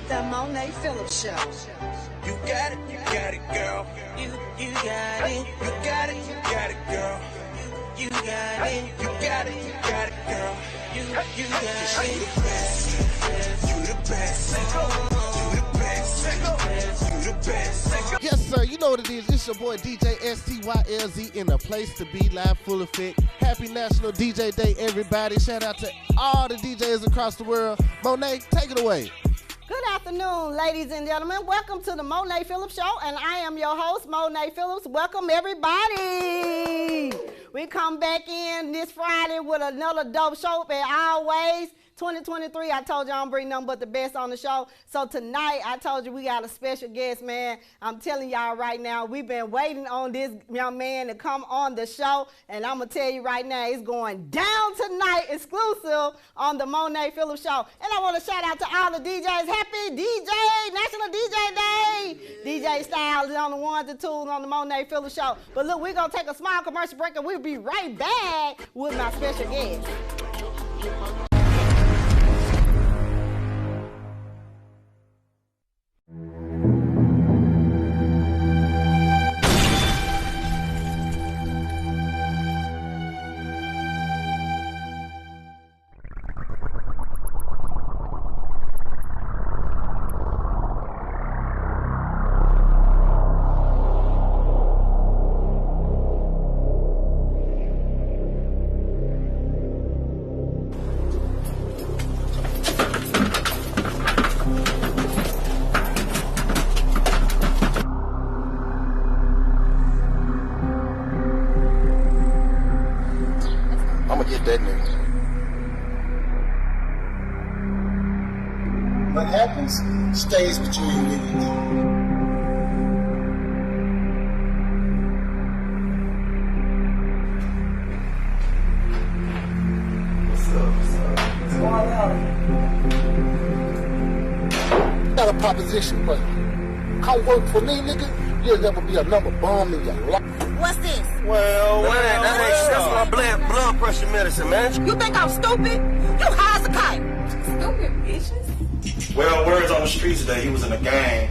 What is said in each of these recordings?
The Monee Phillips Show. You got it, girl. You got it. You got it, girl. You got it. You got it, girl. You got You it. the best. You the best. You the best. You the best. Yes, sir. You know what it is. It's your boy DJ STYLZ in a place to be live full effect. Happy National DJ Day, everybody. Shout out to all the DJs across the world. Monee, take it away. Good afternoon, ladies and gentlemen. Welcome to the Monee Phillips Show, and I am your host, Monee Phillips. Welcome, everybody. We come back in this Friday with another dope show, and always, 2023, I told you I don't bring nothing but the best on the show. So tonight, I told you we got a special guest, man. I'm telling y'all right now, we've been waiting on this young man to come on the show, and I'm going to tell you right now, it's going down tonight, exclusive on the Monee Phillips Show. And I want to shout out to all the DJs. Happy National DJ Day. DJ Styles is on the ones and twos on the Monee Phillips Show. But look, we're going to take a small commercial break, and we'll be right back with my special guest. That nigga. What happens stays between me and you. What's going on? Got a proposition, but come work for me, nigga. You'll never be a number bomb in your life. What's this? Well, that's my blood pressure medicine, man. You think I'm stupid? You high as a kite. Stupid bitches. Well, words on the streets today, he was in a gang,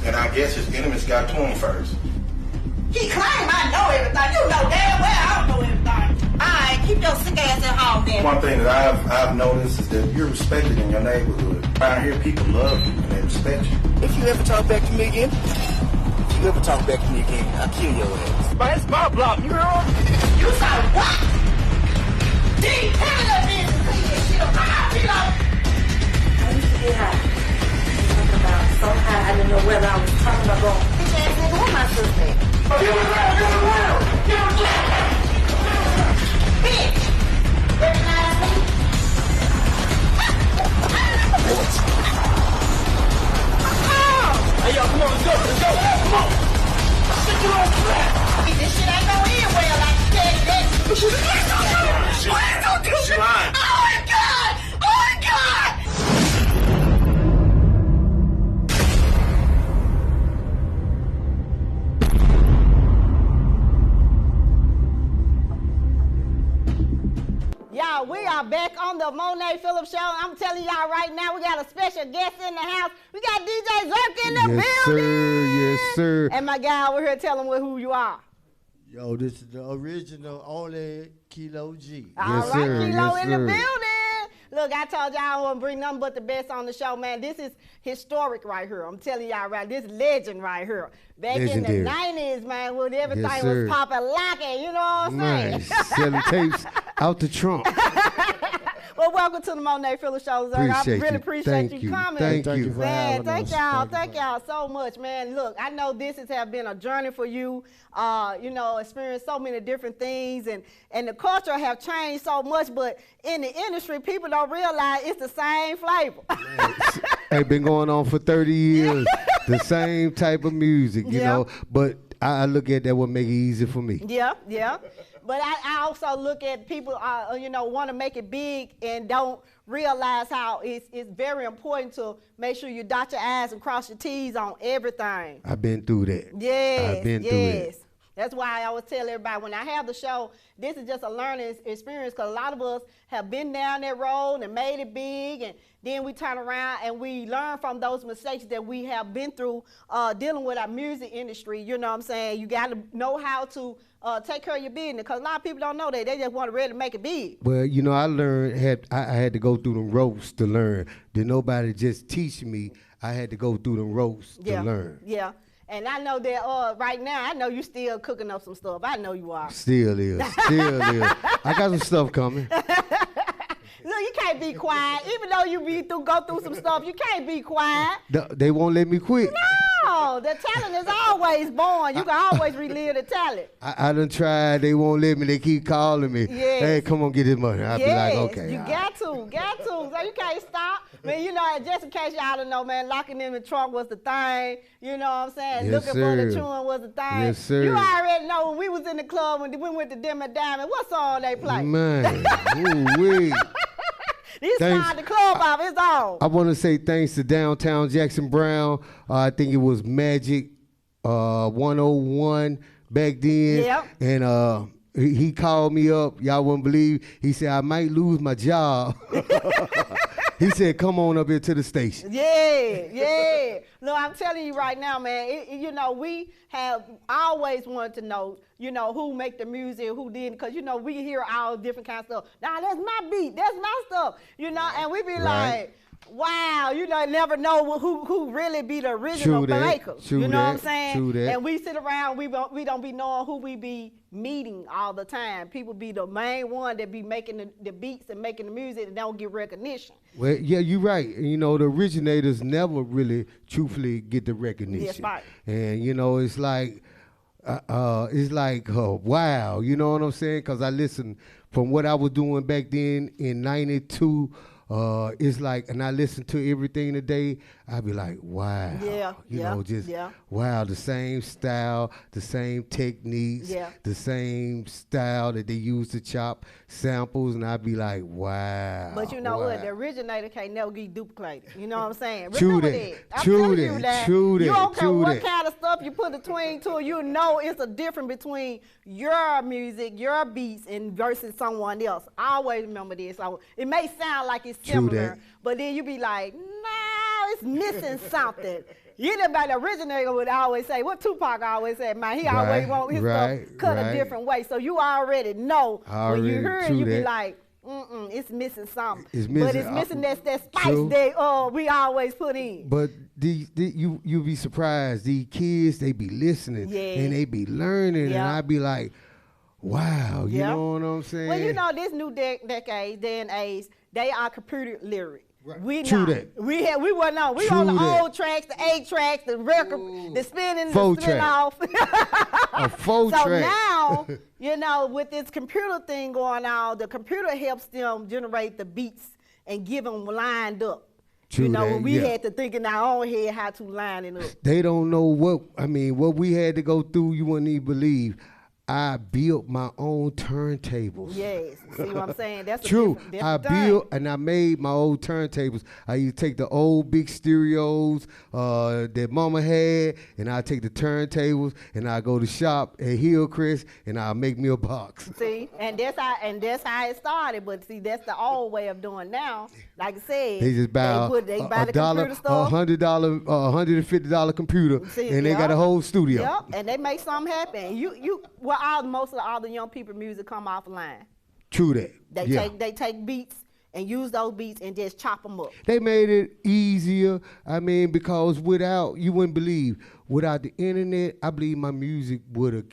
and I guess his enemies got to him first. He claim I know everything. You know damn well I don't know everything. All right, keep your sick ass at home then. One thing that I've noticed is that you're respected in your neighborhood. Around here, people love you and they respect you. If you ever talk back to me again, I'll kill your ass. But it's my block, you heard? You said what? Deep handle business. Shit, I used to get high. Talking about so high, I didn't know whether I was talking about going. Bitch ass nigga, where my sister at? Bitch, recognize me? Hey, y'all, come on, let's go. Come on. Shit, you on flat. This shit ain't gonna end well, I can tell you that. What you gonna do? Oh my God! Oh my God! Y'all, we are back on the Monee Phillips Show. I'm telling y'all right now, we got a special guest in the house. We got DJ Zerk in the building. Yes, sir. And my guy over here telling who you are. Yo, this is the original only Kilo G. All right, sir. Kilo Yes, in the sir. building. Look, I told y'all I wouldn't bring nothing but the best on the show, man. This is historic right here. I'm telling y'all right, this legend right here. Back Legendary. in the 90s, man, when everything Yes, sir. was popping, locking, you know what I'm saying? Nice. Selling tapes out the trunk. Well, welcome to the Monee Phillips Show, Zerk. I really appreciate you coming. Thank you. for Man, having thank us. y'all. you Thank for- y'all so much, man. Look, I know this has been a journey for you. You know, experienced so many different things, and the culture have changed so much. But in the industry, people don't realize it's the same flavor. Hey, been going on for 30 years. The same type of music, you Yeah. know. But I look at that would make it easy for me. Yeah. But I also look at people, you know, want to make it big and don't realize how it's very important to make sure you dot your I's and cross your T's on everything. I've been through that. Yes, I've been through that. That's why I always tell everybody when I have the show, this is just a learning experience because a lot of us have been down that road and made it big, and then we turn around and we learn from those mistakes that we have been through dealing with our music industry. You know what I'm saying? You got to know how to take care of your business because a lot of people don't know that. They just want to really make it big. Well, you know, I learned, I had to go through the ropes to learn. Did nobody just teach me? I had to go through the ropes to learn. Yeah. And I know that right now, I know you still cooking up some stuff. I know you are. Still is. I got some stuff coming. Look, you can't be quiet. Even though you go through some stuff, you can't be quiet. They won't let me quit. No, the talent is always born. You can always relive the talent. I done tried. They won't let me. They keep calling me. Yes. Hey, come on, get this money. I'll be like, okay. You got to. So you can't stop. Man, you know, just in case y'all don't know, man, locking in the trunk was the thing. You know what I'm saying? Yes, Looking for the chewing was the thing. Yes, sir. You already know when we was in the club, when we went to Dim and Diamond, what song they play? Man, ooh-wee. This time the club off, it's on. I want to say thanks to Downtown Jackson Brown. I think it was Magic 101 back then. Yep. And he called me up. Y'all wouldn't believe. He said, I might lose my job. He said, come on up here to the station. Yeah. No, I'm telling you right now, man, you know, we have always wanted to know, you know, who make the music, who didn't, because, you know, we hear all different kinds of stuff. Nah, that's my beat, that's my stuff, you know, and we be like, wow, you know, never know who really be the original makers. You know what I'm saying? True that. And we sit around, we don't be knowing who we be meeting all the time. People be the main one that be making the beats and making the music and don't get recognition. Well, yeah, you're right. You know, the originators never really, truthfully, get the recognition. Yes, right. And you know, it's like, wow. You know what I'm saying? Because I listened from what I was doing back then in '92. It's like, and I listen to everything today, I'd be like, wow. You know, just, wow, the same style, the same techniques, the same style that they use to chop samples, and I'd be like, wow. But you know what? The originator can't never get duplicated. You know what I'm saying? True that. I'm telling you that. You don't care what kind of stuff you put between two, you know it's a difference between your music, your beats, and versus someone else. I always remember this. It may sound like it's similar, but then you be like, no, it's missing something. Anybody, the originator would always say, what Tupac always said, man, he always want his stuff cut a different way. So you already know when you hear it, you be like, it's missing something. But it's missing that spice that we always put in. But you be surprised. These kids, they be listening and they be learning, and I be like, wow, you know what I'm saying? Well, you know, this new decade, day and age, they are computer literate. Right. We True not. that. We weren't on. We on the old tracks, the 8 tracks, the record, the spinning, the spin off. A full track. So now, you know, with this computer thing going on, the computer helps them generate the beats and give them lined up. True you know, that, when we had to think in our own head how to line it up. They don't know what we had to go through, you wouldn't even believe. I built my own turntables. Yes, see what I'm saying? That's true. I built and I made my own turntables. I used to take the old big stereos that Mama had, and I take the turntables and I go to shop at Hillcrest and I make me a box. See, and that's how it started. But see, that's the old way of doing now. Like I said, they just buy they buy the computer stuff, $150 computer, and they got a whole studio. Yep, and they make something happen. Most of all the young people music come offline. True that. They take beats and use those beats and just chop them up. They made it easier. I mean, because you wouldn't believe, without the internet, I believe my music would have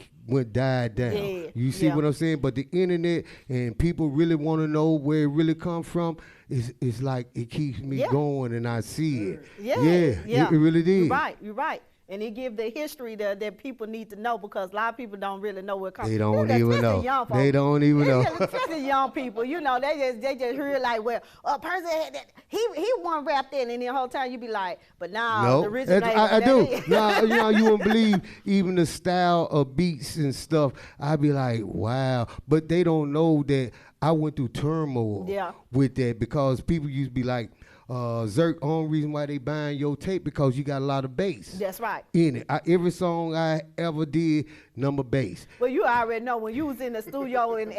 died down. Yeah, you see what I'm saying? But the internet and people really want to know where it really comes from. It's like it keeps me going, and I see it. It really did. You're right. And it gives the history that people need to know, because a lot of people don't really know where it comes from. They don't even know. They don't even know. Especially young people, you know, they just hear like, well, a person had that, he won rap that, and then the whole time you be like, but now the originator. I do. Now, you know, you wouldn't believe even the style of beats and stuff. I be like, wow. But they don't know that I went through turmoil with that, because people used to be like, Zerk, only reason why they buying your tape because you got a lot of bass. That's right. In it. Every song I ever did, number bass. Well, you already know when you was in the studio and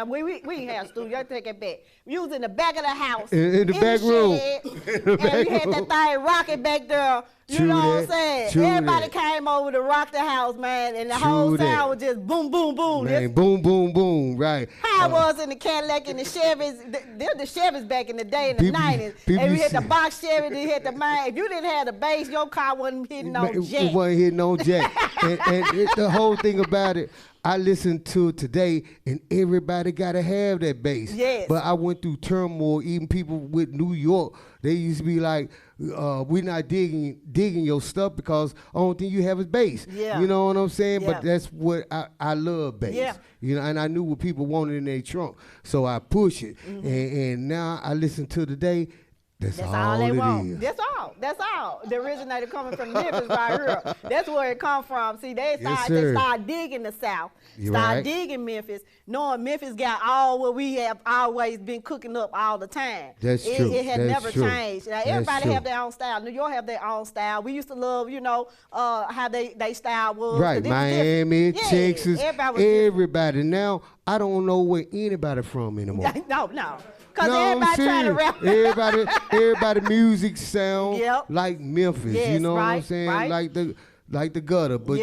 we ain't had a studio, I take it back. You was in the back of the house. In the back room. And you had that thing rocking back there. You know what I'm saying? Everybody came over to rock the house, man, and the whole sound was just boom, boom, boom. Man, boom, boom, boom, right. How it was in the Cadillac and the Chevys. They're the Chevys back in the day in the 90s. And you had the box Chevy, then you had the man. If you didn't have the bass, your car wasn't hitting on jack. It wasn't hitting on jack. and the whole thing about it, I listened to it today, and everybody got to have that bass. Yes. But I went through turmoil. Even people with New York, they used to be like, we're not digging your stuff because the only thing you have is bass. Yeah. You know what I'm saying? Yeah. But that's what I love bass. Yeah. You know, and I knew what people wanted in their trunk, so I push it. And now I listen to today. That's all they it want. is. That's all. The originator coming from Memphis right here. That's where it come from. See, they start digging the South, digging Memphis, knowing Memphis got all what we have always been cooking up all the time. That's true. It had That's never true. changed. Now, everybody have their own style. New York have their own style. We used to love, how they style was. Right, Miami, Texas, everybody. Now, I don't know where anybody from anymore. No. Because everybody trying to rap. everybody music sound like Memphis. Yes, you know what I'm saying? Right. Like the gutter. But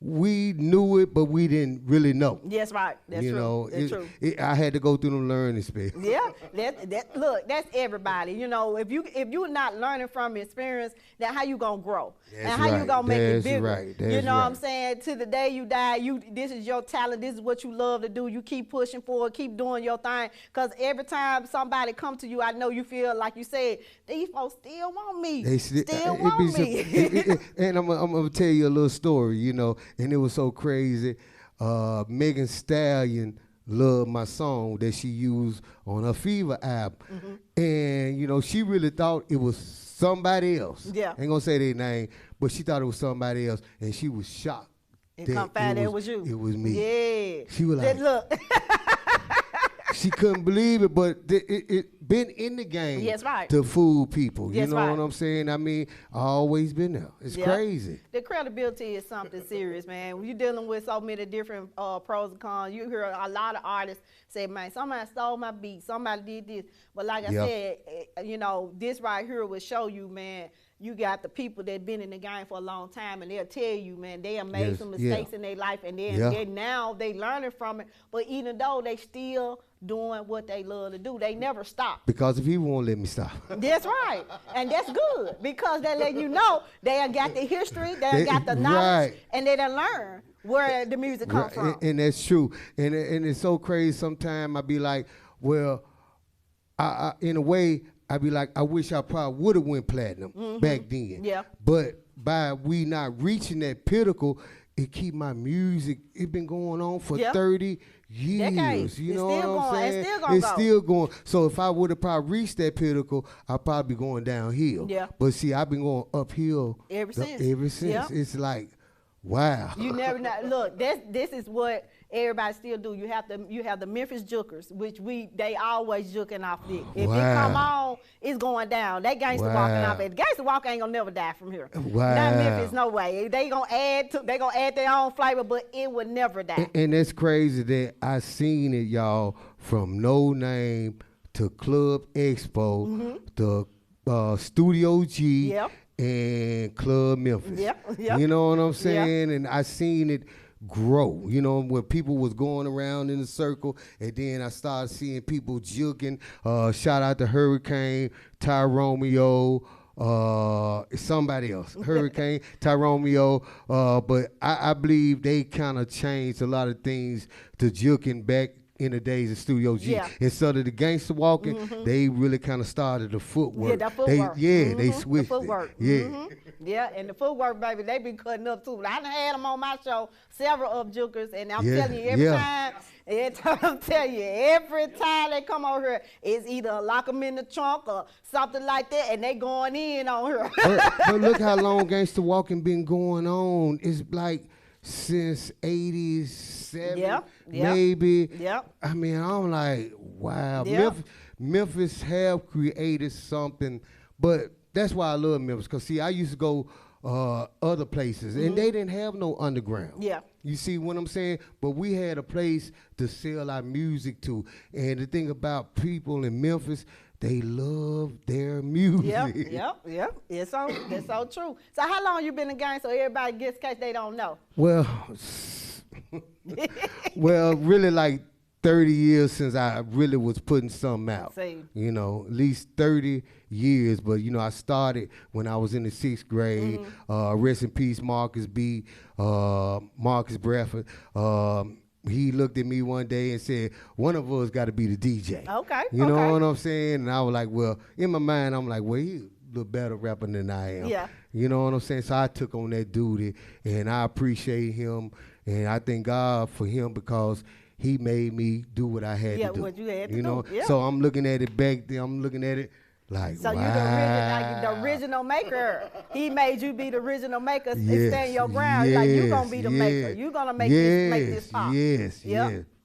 we knew it, but we didn't really know. Yes, right. That's true. That's true. I had to go through the learning space. Yeah, look, that's everybody. If you're not learning from experience, then how you gonna grow? That's and how you gonna make it bigger? Right. You know what I'm saying? To the day you die, this is your talent. This is what you love to do. You keep pushing forward, keep doing your thing. Cause every time somebody come to you, I know you feel like you said, these folks still want me. They still want me. And I'm gonna tell you a little story. And it was so crazy. Megan Stallion loved my song that she used on her Fever album. And, she really thought it was somebody else. Yeah. Ain't gonna say their name, but she thought it was somebody else, and she was shocked. And come find it was you. It was me. Yeah. She was like, look. She couldn't believe it, but it been in the game to fool people. You know what I'm saying? I mean, I always been there. It's crazy. The credibility is something serious, man. When you're dealing with so many different pros and cons, you hear a lot of artists say, man, somebody stole my beat, somebody did this. But like I said, this right here will show you, man, you got the people that been in the game for a long time, and they'll tell you, man, they have made some mistakes in their life, and now they learning from it. But even though they still doing what they love to do, they never stop. Because if he won't let me stop. That's right, and that's good because they let you know they done got the history, they done got the knowledge, and they done learn where the music comes from. And that's true. And it's so crazy. Sometimes I be like, well, I in a way. I'd be like, I wish I probably would have went platinum back then. Yeah. But by we not reaching that pinnacle, it keep my music. It been going on for 30 years. Decades. You know what I'm saying? It's still going. So if I would have probably reached that pinnacle, I'd probably be going downhill. Yeah. But see, I've been going uphill ever since. Yep. It's like, wow. You never know. Look, this is what everybody still do. You have the Memphis Jukers, which they always juking off it. If it come on, it's going down. That gangster walking off it. The gangster walk ain't gonna never die from here. Wow. Not Memphis, no way. They gonna add their own flavor, but it would never die. And that's crazy that I seen it, y'all, from No Name to Club Expo to Studio G. Yep. And Club Memphis. Yep. You know what I'm saying? Yep. And I seen it grow, when people was going around in a circle, and then I started seeing people juking. Shout out to Hurricane, Tyromeo, somebody else, Hurricane, Tyromeo. But I believe they kind of changed a lot of things to juking back in the days of Studio G. Yeah. Instead of the gangster walking, they really kind of started the footwork. Yeah, that footwork. They switched the footwork. it. Yeah, and the footwork, baby, they been cutting up too. I done had them on my show, several of jukers, and I'm telling you, every time they come over here, it's either lock them in the trunk or something like that, and they going in on her. but look how long gangster walking been going on. It's like since 87, maybe. Yep. I mean, I'm like, wow. Yep. Memphis have created something, but that's why I love Memphis. Cause see, I used to go other places, and they didn't have no underground. Yeah. You see what I'm saying? But we had a place to sell our music to. And the thing about people in Memphis, they love their music. Yep. It's so true. So how long you been in the game so everybody gets in case they don't know? Well, really like 30 years since I really was putting something out. Same. You know, at least 30 years. But, you know, I started when I was in the 6th grade. Rest in peace, Marcus B., Marcus Bradford. He looked at me one day and said, one of us got to be the DJ. Okay. You know what I'm saying? And I was like, well, in my mind, I'm like, well, he's a little better rapper than I am. Yeah. You know what I'm saying? So I took on that duty, and I appreciate him, and I thank God for him because he made me do what I had to do. What you had to you know? do. Yeah. So I'm looking at it back then. I'm looking at it like, so wow. you're the original maker. He made you be the original maker and stand your ground. Like you gonna be the maker. You gonna make this pop. Yes.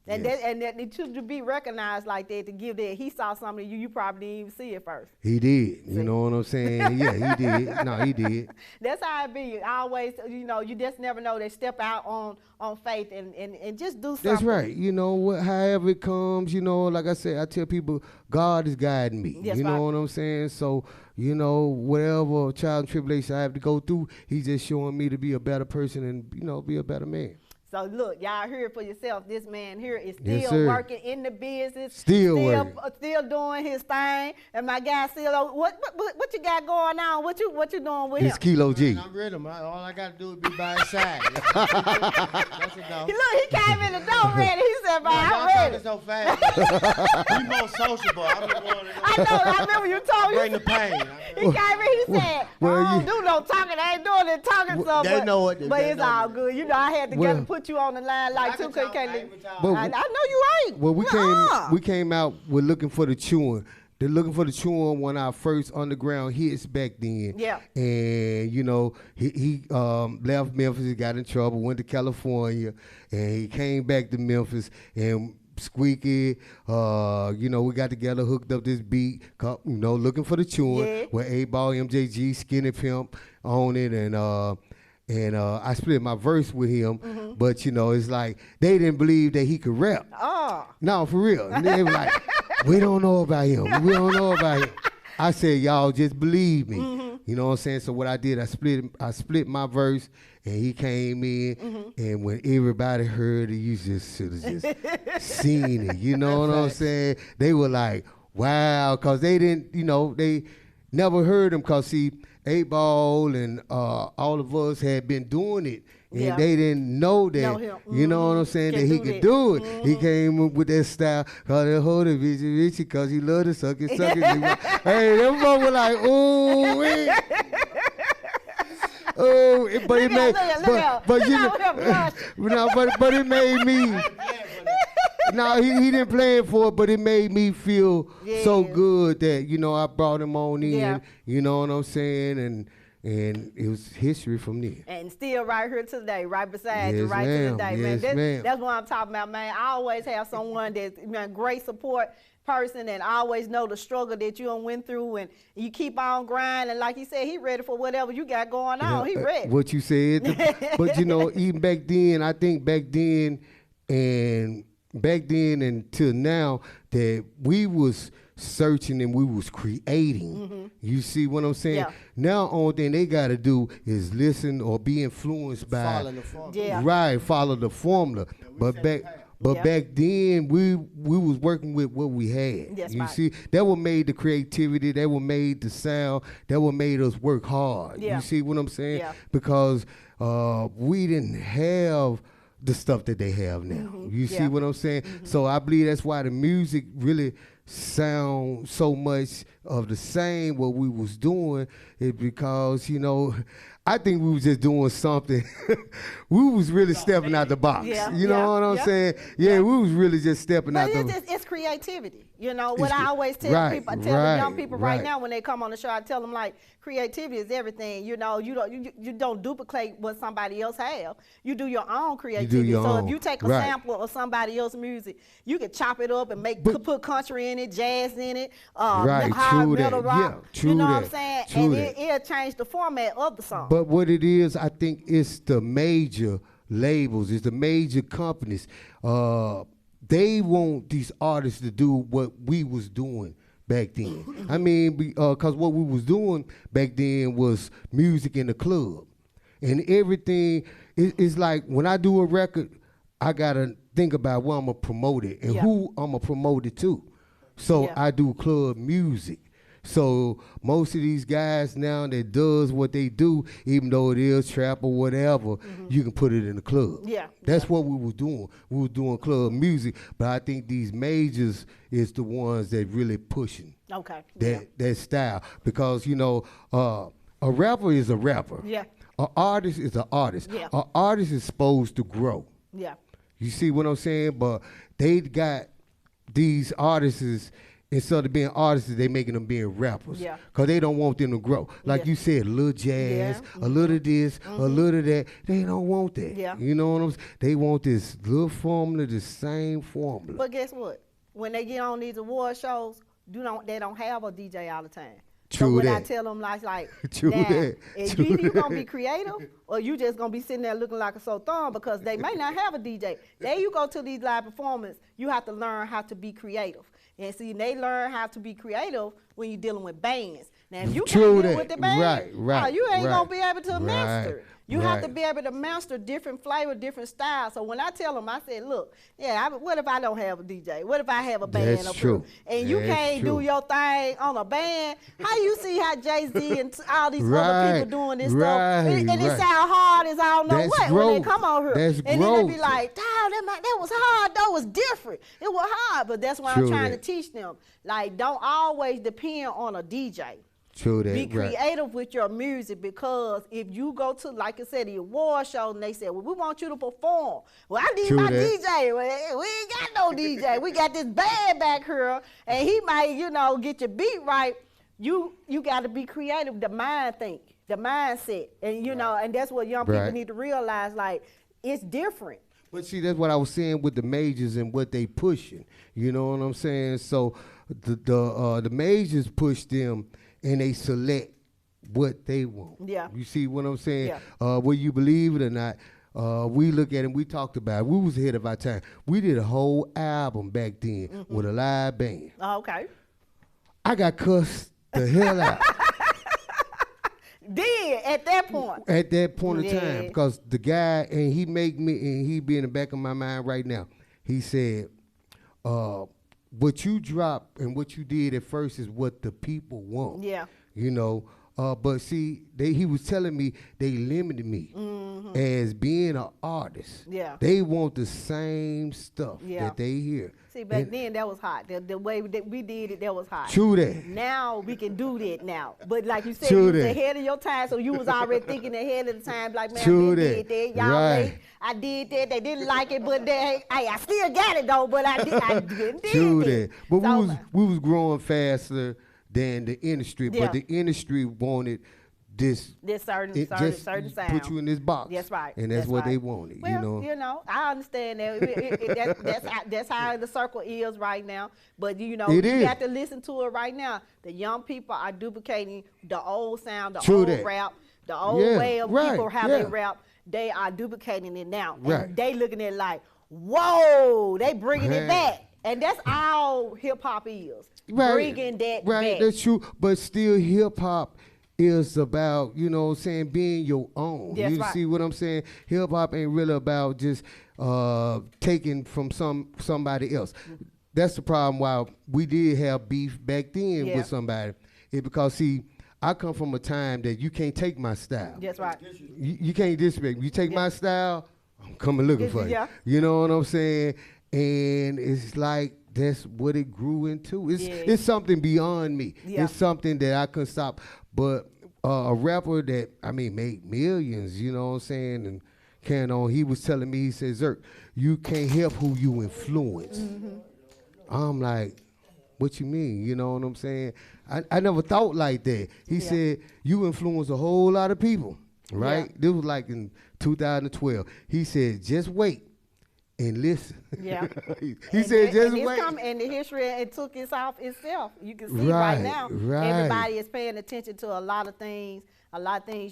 And that to be recognized like that, to give that, he saw something in you probably didn't even see it first. He did. You know what I'm saying? Yeah, he did. No, he did. That's how it be. I always, you just never know. They step out on faith and just do something. That's right. You know, however it comes, like I said, I tell people, God is guiding me. Yes, you know what I'm saying? So, whatever trial and tribulation I have to go through, he's just showing me to be a better person and, be a better man. So look, y'all hear it for yourself. This man here is Yes, still sir. working in the business, Still working. still doing his thing. And my guy still, what you got going on? What you doing with It's him? Kilo G. I'm rid of him. All I got to do is be by his side. That's enough. Look, he came in the door ready. He said, "Man, I'm Y'all ready." talking so fast. We more sociable. I'm the one I remember you told me. bring the pain. He came in, he said, I don't do no talking. I ain't doing the talking stuff. They know it. But They it's know all it. good. I had to Well- put you on the line like I two. can Cause talk, can't I ain't gonna talk. But- I know you ain't. Well, Nuh-uh. we came out with Looking for the Chewing. They're Looking for the Chewing, one of our first underground hits back then. Yeah. And he left Memphis, he got in trouble, went to California, and he came back to Memphis and Squeaky, we got together, hooked up this beat, called, Looking for the Chewing, Yeah. with 8-Ball, MJG, Skinny Pimp on it, and I split my verse with him, but it's like they didn't believe that he could rap. Oh. No, for real. And they were like, we don't know about him. We don't know about him. I said, y'all just believe me. You know what I'm saying? So what I did, I split my verse, and he came in, and when everybody heard it, you just should have just seen it. You know what I'm saying? They were like, wow, because they didn't, they never heard him, because see, 8-Ball and all of us had been doing it, and they didn't know that. Know him. You know what I'm saying? Can that he do could that. do it. He came up with that style, called it hold it, bitchy, because he loved to suck it. Hey, them folks were like, ooh, wait. Oh, but it made, but it made me. No, he didn't plan for it, but it made me feel so good that I brought him on in. Yeah. You know what I'm saying, and it was history from there. And still right here today, right beside you, Yes, right to ma'am. today, Yes, man. ma'am. That's what I'm talking about, man. I always have someone that's great support person, and I always know the struggle that you done went through, and you keep on grinding. Like he said, he ready for whatever you got going on. He ready. What you said, but even back then, I think back then until now, that we was searching and we was creating. You see what I'm saying? Yeah. Now, only thing they got to do is listen or be influenced by. Following the formula. Yeah. Right, follow the formula. But back then, we was working with what we had. That's you right. see, that what made the creativity, that what made the sound, that what made us work hard. Yeah. You see what I'm saying? Yeah. Because we didn't have the stuff that they have now. You see what I'm saying? So I believe that's why the music really sounds so much of the same what we was doing is because, you know, I think we was just doing something. We was really stepping out the box. Yeah, you know what I'm saying? Yeah, we was really just stepping out the box. But it's creativity. You know, what I always tell people, I tell the young people right now when they come on the show, I tell them, like, creativity is everything. You know, you don't duplicate what somebody else have. You do your own creativity. If you take a sample of somebody else's music, you can chop it up and put country in it, jazz in it, hard metal rock. You know what I'm saying? And it'll change the format of the song. But what it is, I think it's the major labels, it's the major companies. They want these artists to do what we was doing back then. I mean, because what we was doing back then was music in the club. And everything, it's like when I do a record, I got to think about where I'm going to promote it and who I'm going to promote it to. So I do club music. So most of these guys now that does what they do, even though it is trap or whatever, you can put it in the club. Yeah. That's what we was doing. We was doing club music, but I think these majors is the ones that really pushing that style. Because, you know, a rapper is a rapper. Yeah. An artist is an artist. Yeah. An artist is supposed to grow. Yeah. You see what I'm saying? But they got these artists, instead of being artists, they making them being rappers. Yeah. Because they don't want them to grow. Like you said, a little jazz, a little this, a little that. They don't want that. Yeah. You know what I'm saying? They want this little formula, the same formula. But guess what? When they get on these award shows, they don't have a DJ all the time. True so when that. I tell them, like True now, that. if True you going to that. be creative, or you just going to be sitting there looking like a sore thumb, because they may not have a DJ. Then you go to these live performances, you have to learn how to be creative. And see, they learn how to be creative when you're dealing with bands. Now, if you can't deal with the band, you ain't going to be able to master it. You have to be able to master different flavor, different styles. So when I tell them, I said, look, what if I don't have a DJ? What if I have a band? That's true. And you can't do your thing on a band? How you see how Jay-Z and all these other people doing this stuff? And it sound hard as I don't know what when they come on here. And then they be like, that was hard, though. It was different. It was hard. But that's why I'm trying to teach them. Like, don't always depend on a DJ. True that. Be creative with your music, because if you go to, like I said, the award show and they say, well, we want you to perform. Well, I need my DJ. Well, we ain't got no DJ. We got this band back here, and he might, get your beat right. You got to be creative, the mindset. And, and that's what young people need to realize, like, it's different. But see, that's what I was saying with the majors and what they pushing. You know what I'm saying? So the majors push them, and they select what they want. Yeah. You see what I'm saying? Yeah. Whether you believe it or not, we look at it and we talked about it. We was ahead of our time. We did a whole album back then with a live band. Oh, okay. I got cussed the hell out. At that point. At that point in time. Because the guy, and he make me, and he be in the back of my mind right now, he said, what you dropped and what you did at first is what the people want. Yeah. But see, he was telling me they limited me as being an artist. Yeah. They want the same stuff that they hear. See, back then that was hot. The way that we did it, that was hot. True that. Now we can do that now. But like you said, you was ahead of your time, so you was already thinking ahead of the time. Like, man, I did that. Y'all late. I did that. They didn't like it, but I still got it though. But I did True that. But we was growing faster than the industry, but the industry wanted this certain sound. Put you in this box. That's right. And that's what they wanted. Well, I understand that. That's how the circle is right now. But you got to listen to it right now. The young people are duplicating the old sound, the old rap, the old way of people how they rap. They are duplicating it now. And they looking at it like, whoa, they bringing it back. And that's all hip hop is. Bringing that back. Right, that's true. But still, hip hop is about, being your own. That's you see what I'm saying? Hip hop ain't really about just taking from somebody else. That's the problem why we did have beef back then with somebody. It's because, see, I come from a time that you can't take my style. That's right. You can't disrespect. You take my style, I'm coming looking for you. You know what I'm saying? And it's like that's what it grew into. It's something beyond me. Yeah. It's something that I couldn't stop. But a rapper that, I mean, made millions, you know what I'm saying, and carrying on, he was telling me, he said, Zerk, you can't help who you influence. I'm like, what you mean? You know what I'm saying? I never thought like that. He said, you influence a whole lot of people, right? This was like in 2012. He said, just wait and listen. Yeah. he said, just wait. And the history, it took its off itself. You can see right now, everybody is paying attention to a lot of things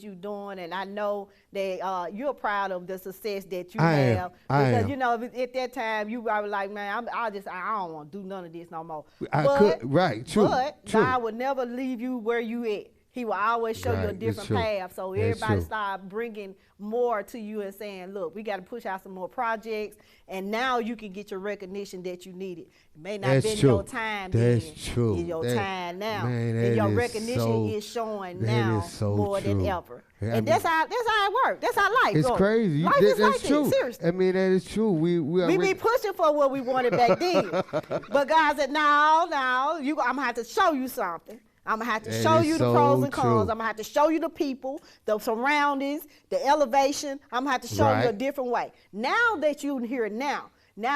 you're doing, and I know that you're proud of the success that you have. Because, you know, at that time, you were like, man, I don't want to do none of this no more. True. But God would never leave you where you at. He will always show you a different path. So everybody start bringing more to you and saying, look, we got to push out some more projects, and now you can get your recognition that you needed. It may not have been your time then. It's your time now. Man, and your recognition is showing now more than ever. And that's how it works. That's how life goes. It's crazy. Life is that's like true. This, seriously. I mean, that is true. We be pushing for what we wanted back then. But God said, no, I'm going to have to show you something. I'm going to have to show you the pros and cons. I'm going to have to show you the people, the surroundings, the elevation. I'm going to have to show you a different way. Now that you're here now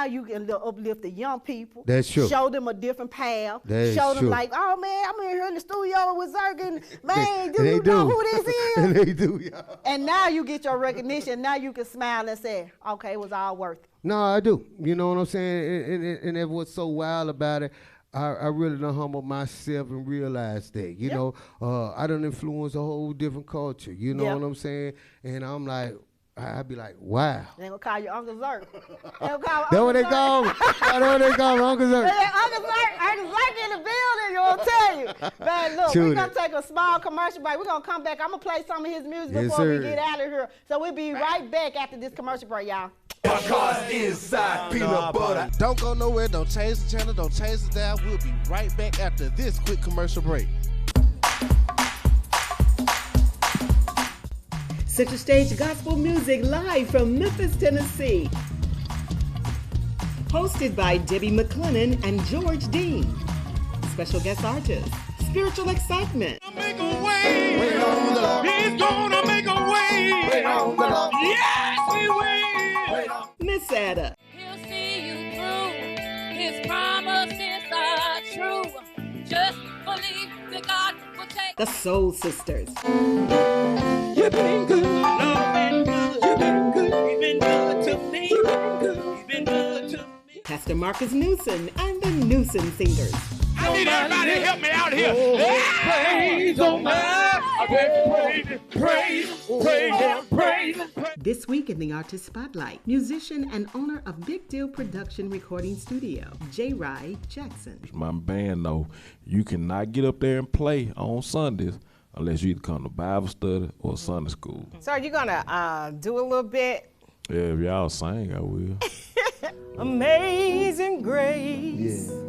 you can uplift the young people. That's true. Show them a different path. Show them like, oh, man, I'm in here in the studio with Zerk, and man, do you know who this is? They do, y'all. And now you get your recognition. Now you can smile and say, okay, it was all worth it. No, I do. You know what I'm saying? And that's what's so wild about it. I really done humble myself and realize that, you know, I done influence a whole different culture, you know what I'm saying? And I'm like, I'd be like, wow. They gonna call you Uncle Zerk. That's what they call me. That's what they call me, Uncle Zerk. Uncle Zerk in the building, you will tell you. Man, look, we're gonna take a small commercial break. We're gonna come back. I'm gonna play some of his music before we get out of here. So we'll be right back after this commercial break, y'all. My car's inside peanut butter. Don't go nowhere. Don't change the channel. Don't change the dial. We'll be right back after this quick commercial break. Center Stage Gospel Music live from Memphis, Tennessee. Hosted by Debbie McClennan and George Dean. Special guest artist, Spiritual Excitement. Make a way. Wait on the Lord. He's gonna make a way. Wait on the Lord. Yes, he will. Miss Ada. He'll see you through. His promises are true. Just believe that God will take. The Soul Sisters. You've been good, Lord, been good. You've been good. You've been good to me. You've been good. You've been good to me. Pastor Marcus Newson and the Newson Singers. I need everybody to help me out here. Praise on my praise. This week in the Artist Spotlight, musician and owner of Big Deal Production Recording Studio, J. Rye Jackson. My band, though, you cannot get up there and play on Sundays unless you either come to Bible study or Sunday school. So are you gonna do a little bit? Yeah, if y'all sing, I will. Amazing grace. Yeah.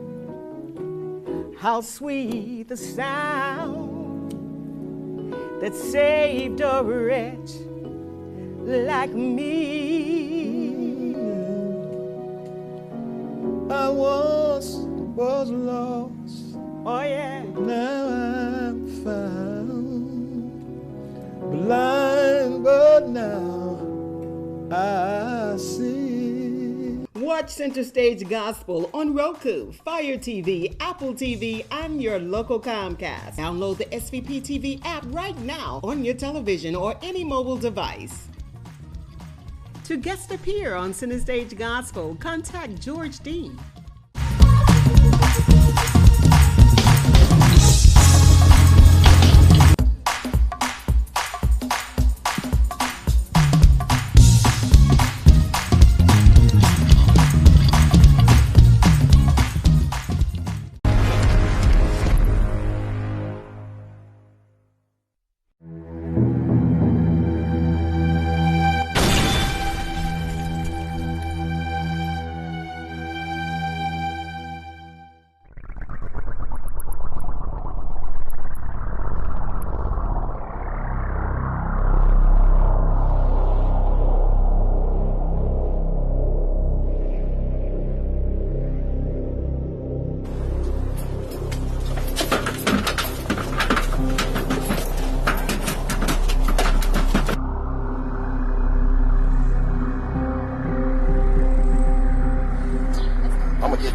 How sweet the sound that saved a wretch like me. I was lost. Oh yeah. Now I'm found. Blind, but now I see. Watch Center Stage Gospel on Roku, Fire TV, Apple TV, and your local Comcast. Download the SVP TV app right now on your television or any mobile device. To guest appear on Center Stage Gospel, contact George Dean.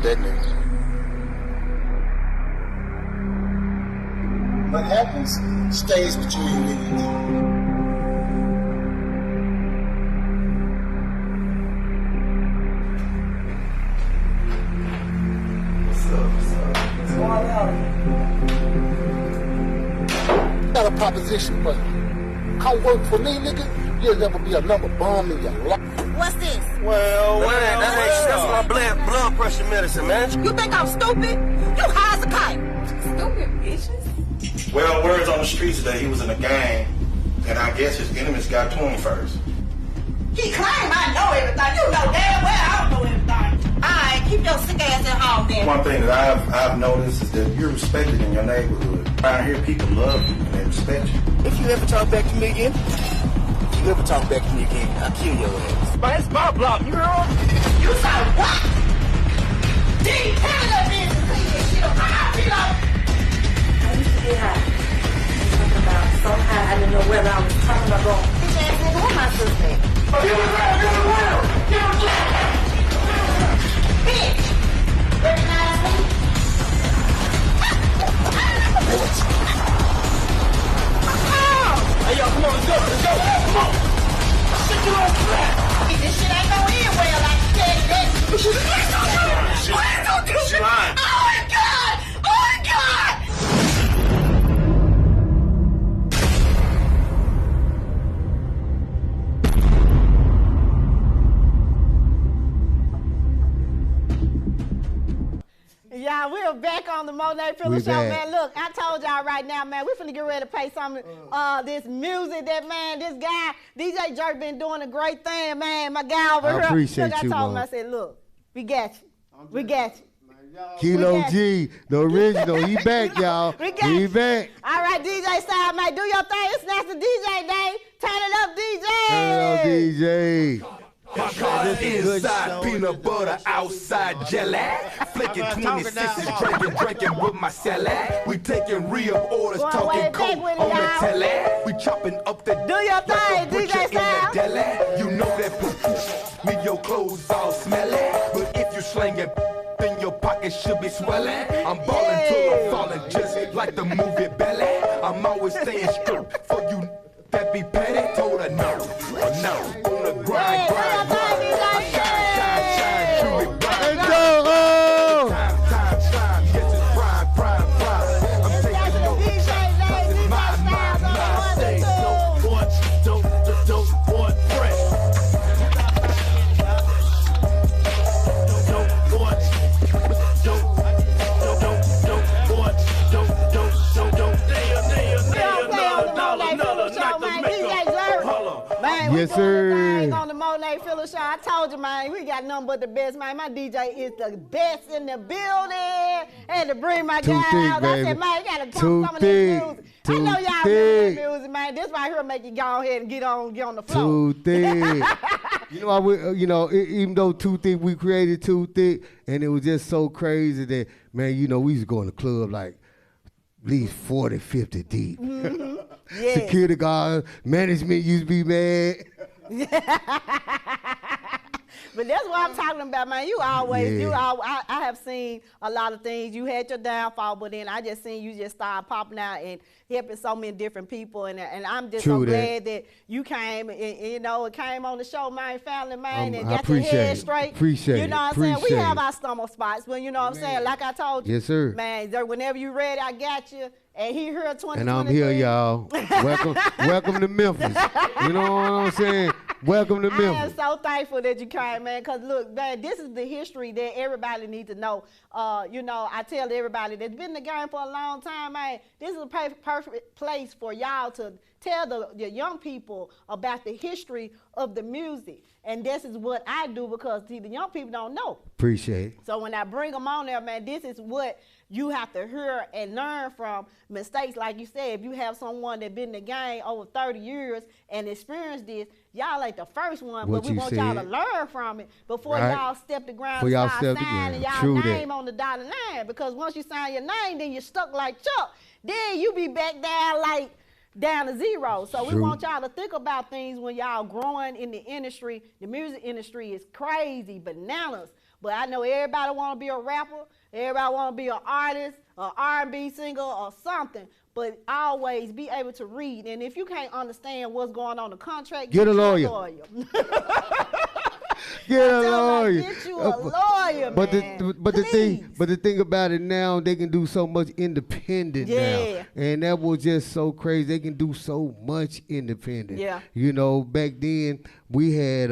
that nigga. What happens stays between me and you. What's up? What's going on? Got a proposition for you. Come work for me, nigga. You'll never be another bum in your life. What's this? Well, that's my blood pressure medicine, man. You think I'm stupid? You high as a kite. Stupid bitches. Well, words on the streets that he was in a gang, and I guess his enemies got to him first. He claim I know everything. You know damn well I don't know everything. Alright, keep your sick ass at home then. One thing that I've noticed is that you're respected in your neighborhood. Around here, people love you and they respect you. If you ever talk back to me again, I'll kill your ass. But it's my block, you heard? You said what? Deep, handle that business. Shit, high, you know. I used to get high. Talking about so high, I didn't know whether I was talking about going. Bitch ass nigga, where my sister at? Bitch! Recognize me? Hey, yo, come on, let's go. Come on. Shit, you on track. This shit ain't gonna end well, like you said that. Please don't do it. She's lying. Oh my God! Oh my God! Yeah, we're back on the Monee Phillips show, man. Look, I told y'all right now, man, we finna get ready to play some this music that, man, this guy, DJ Jerk, been doing a great thing, man. My guy over here. I appreciate look, you, I told him, Mo. I said, look, we got you. We got you. Kilo G, the original. He back, y'all. He back. All right, DJ Style, man, do your thing. It's National DJ Day. Turn it up, DJ. Turn it up, DJ. Cause inside peanut butter, outside jelly. Flicking 26s, drinking with my celly. We taking real orders, talking coke on the telly. We chopping up the do your thing, DJ Style. You know that me your clothes all smelly. But if you slinging, then your pocket should be swelling. I'm balling till I'm falling, just like the movie Belly. I'm always staying stripped for you that be petty. Told her no, no, on the grind, grind. Yes, sir. On the Monee Phillips show, I told you, man, we got nothing but the best, man. My DJ is the best in the building. And to bring my guy out, baby. I said, man, you gotta pump some of this music. I know y'all remember the music, man. This right here make you go ahead and get on the floor. Too thick. Even though Too Thick, we created Too Thick, and it was just so crazy that, man, we used to go in the club like at least 40, 50 deep. Mm-hmm. Yes. Security guards, management used to be mad. But that's what I'm talking about, man. I have seen a lot of things. You had your downfall, but then I just seen you just start popping out and helping so many different people. And I'm just so glad that you came and it came on the show, man, family, man, and got your head straight. Appreciate it. You know what I'm saying? We have our stomach spots, but you know what I'm saying? Like I told you. Yes, sir. Man, whenever you ready, I got you. And he here 2023. And I'm here, y'all. Welcome to Memphis. You know what I'm saying? Welcome to Memphis. I am so thankful that you came, man, because look, man, this is the history that everybody needs to know. I tell everybody that's been in the game for a long time, man, this is a perfect place for y'all to tell the young people about the history of the music. And this is what I do because, see, the young people don't know. Appreciate it. So when I bring them on there, man, this is what you have to hear and learn from mistakes. Like you said, if you have someone that's been in the game over 30 years and experienced this, y'all ain't the first one, but we want y'all to learn from it before y'all step the ground and start signing y'all name on the dotted line. Because once you sign your name, then you're stuck like Chuck. Then you be back down to zero. So we want y'all to think about things when y'all growing in the industry. The music industry is crazy, bananas. But I know everybody want to be a rapper. Everybody want to be an artist, an R&B singer, or something. But always be able to read. And if you can't understand what's going on in the contract, get a lawyer. Get a lawyer. Get you a lawyer, but man. The thing about it now, they can do so much independent now, and that was just so crazy. They can do so much independent. Yeah. You know, back then we had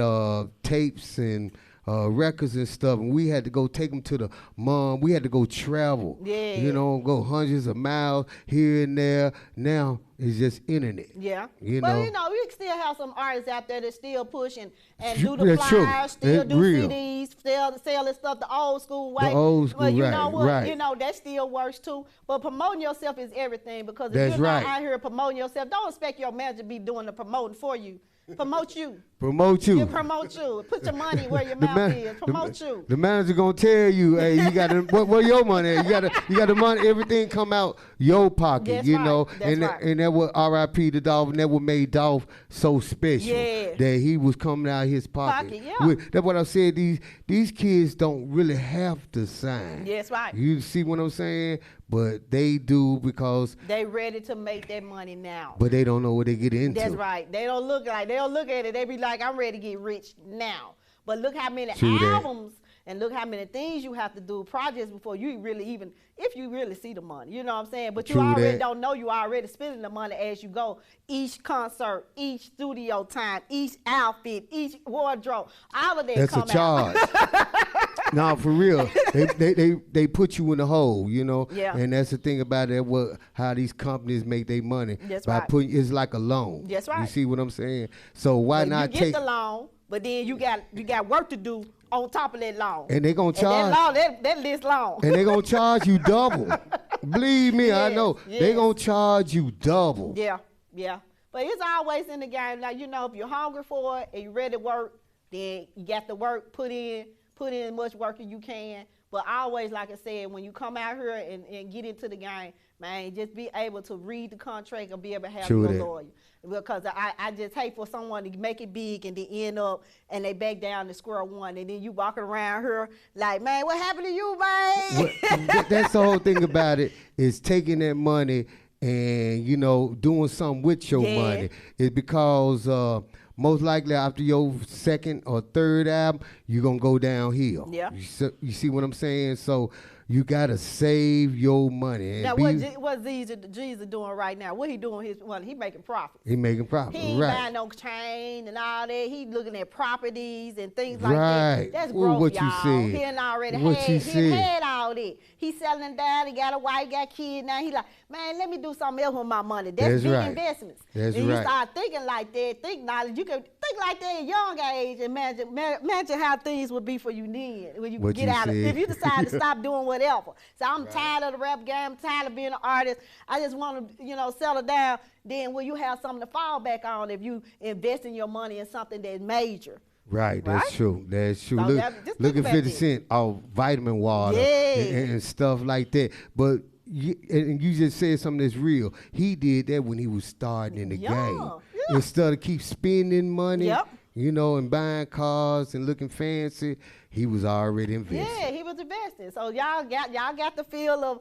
tapes and records and stuff, and we had to go take them to the mom. We had to go travel. Yeah. You know, go hundreds of miles here and there. Now it's just internet. Yeah. You but know, you know, we still have some artists out there that still push and do the That's true. flyers, still That's do real. CDs, sell this stuff the old school way. The old school, but you right, know what? right. You know, that still works too. But promoting yourself is everything, because if That's you're right. not out here promoting yourself, don't expect your manager to be doing the promoting for you. Promote you. Promote you. You promote you. Put your money where your mouth is. Promote you. The manager gonna tell you, hey, you got to where your money at? You got the money. Everything come out your pocket. That's you right. know, That's right. and that was R.I.P. to Dolph, and that what made Dolph so special. Yeah. That he was coming out of his pocket. Yeah. That's what I said. These kids don't really have to sign. Yes, right. You see what I'm saying? But they do, because they ready to make that money now. But they don't know what they get into. That's right. They don't look at it. They be like, I'm ready to get rich now. But look how many True that. albums and look how many things you have to do, projects, before you really even, if you really see the money. You know what I'm saying? But you True already that. don't know you already spending the money as you go. Each concert, each studio time, each outfit, each wardrobe, all of that That's come a charge. No, for real. They put you in the hole, you know. Yeah. And that's the thing about it. How these companies make their money. That's by right. putting, it's like a loan. That's right. You see what I'm saying? So why But not you take? get the loan, but then you got work to do on top of that loan. And they gonna charge. And that loan, that list long. And they gonna charge you double. Believe me, I Yes, know. yes. They gonna charge you double. Yeah. But it's always in the game. Like, you know, if you're hungry for it and you're ready to work, then you got to work, put in as much work as you can. But always, like I said, when you come out here and get into the game, man, just be able to read the contract and be able to have True your that. lawyer. Because I just hate for someone to make it big and then end up and they back down to square one. And then you walking around here like, man, what happened to you, man? That's the whole thing about it, is taking that money and, you know, doing something with your money. It's because most likely after your second or third album, you're going to go downhill. Yeah. You see what I'm saying? So you got to save your money. And Now, what Jesus doing right now? What he doing? He making profits. He making profit, He ain't right. buying no chain and all that. He looking at properties and things like Right. that. That's Ooh, growth, what you y'all. said. He done already What you he said. had all that. He selling down. He got a wife, got kids. Now he like, man, let me do something else with my money. That's big right. investments. That's and you right. start thinking like that, think knowledge. You can think like that at a young age. Imagine how things would be for you then when you What get you out of, said. if you decide to stop doing whatever. So I'm tired of the rap game. I'm tired of being an artist. I just want to, settle down. Then will you have something to fall back on if you invest in your money in something that's major? Right, that's true. That's true. So Look just think at about 50 this. Cent, vitamin water and stuff like that. But you just said something that's real. He did that when he was starting in the game. Instead of keep spending money, and buying cars and looking fancy, he was already invested. Yeah, he was investing. So y'all got the feel of